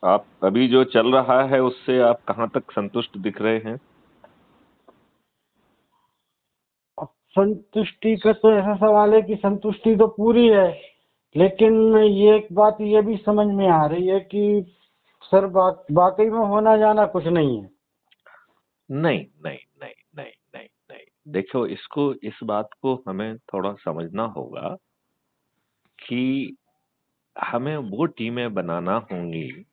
आप अभी जो चल रहा है उससे आप कहाँ तक संतुष्ट दिख रहे हैं? अब संतुष्टि का तो ऐसा सवाल है कि संतुष्टि तो पूरी है, लेकिन ये एक बात ये भी समझ में आ रही है कि सर वाकई में होना जाना कुछ नहीं है। नहीं, नहीं, नहीं, नहीं, नहीं, नहीं। देखो, इस बात को हमें थोड़ा समझना होगा कि हमें वो टीमें बनाना होंगी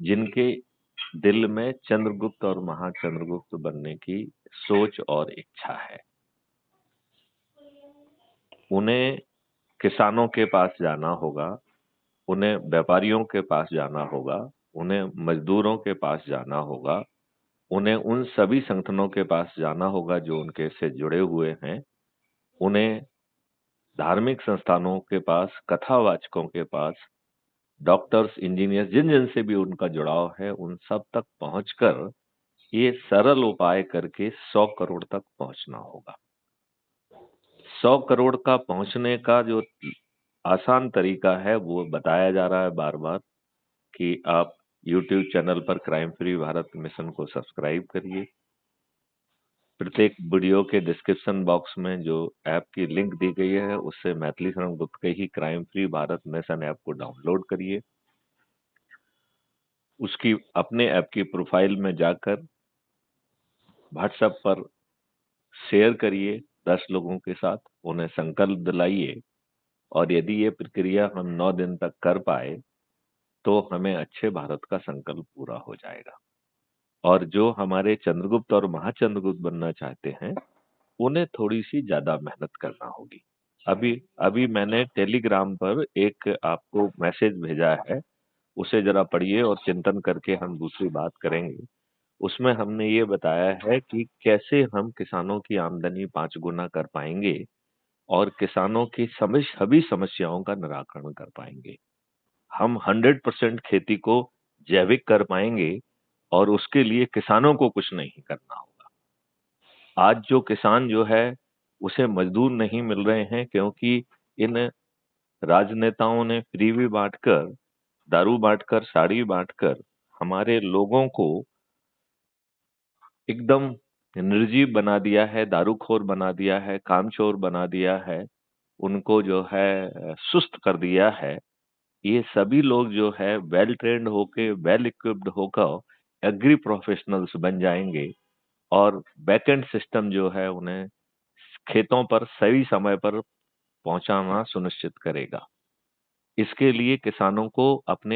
जिनके दिल में चंद्रगुप्त और महाचंद्रगुप्त बनने की सोच और इच्छा है। उन्हें किसानों के पास जाना होगा, उन्हें व्यापारियों के पास जाना होगा, उन्हें मजदूरों के पास जाना होगा, उन्हें उन सभी संगठनों के पास जाना होगा जो उनके से जुड़े हुए हैं। उन्हें धार्मिक संस्थानों के पास, कथावाचकों के पास, डॉक्टर्स, इंजीनियर्स जिन-जिन से भी उनका जुड़ाव है, उन सब तक पहुंचकर ये सरल उपाय करके 100 करोड़ तक पहुंचना होगा। 100 करोड़ का पहुंचने का जो आसान तरीका है वो बताया जा रहा है बार-बार कि आप यूट्यूब चैनल पर क्राइम फ्री भारत मिशन को सब्सक्राइब करिए। प्रत्येक वीडियो के डिस्क्रिप्शन बॉक्स में जो ऐप की लिंक दी गई है उससे मैथिली शरण गुप्त के ही crime free Bharat mission app को डाउनलोड करिए। उसकी अपने ऐप की प्रोफाइल में जाकर व्हाट्सएप पर शेयर करिए 10 लोगों के साथ, उन्हें संकल्प दिलाइए और यदि ये प्रक्रिया हम 9 दिन तक कर पाए तो हमें अच्छे भारत का संकल्प पूरा हो जाएगा। और जो हमारे चंद्रगुप्त और महाचंद्रगुप्त बनना चाहते हैं उन्हें थोड़ी-सी ज़्यादा मेहनत करना होगी। अभी अभी मैंने टेलीग्राम पर एक आपको मैसेज भेजा है, उसे ज़रा पढ़िए और चिंतन करके हम दूसरी बात करेंगे। उसमें हमने ये बताया है कि कैसे हम किसानों की आमदनी 5 गुना कर पाएँगे और किसानों की सभी समस्याओं का निराकरण कर पाएँगे। हम 100% खेती को जैविक कर पाएँगे और उसके लिए किसानों को कुछ नहीं करना होगा। आज जो किसान जो है, उसे मज़दूर नहीं मिल रहे हैं क्योंकि इन राजनेताओं ने फ्रीबी बाँटकर, दारू बाँटकर, साड़ी बाँटकर हमारे लोगों को एकदम निर्जीव बना दिया है, दारूखोर बना दिया है, कामचोर बना दिया है, उनको जो है सुस्त कर दिया है। ये सभी लोग जो है वेल ट्रेन्ड होके, वेल इक्विप्ड होकर एग्री प्रोफेशनल्स बन जाएँगे और बैकएंड सिस्टम जो है उन्हें खेतों पर सही समय पर पहुँचाना सुनिश्चित करेगा। इसके लिए किसानों को अपने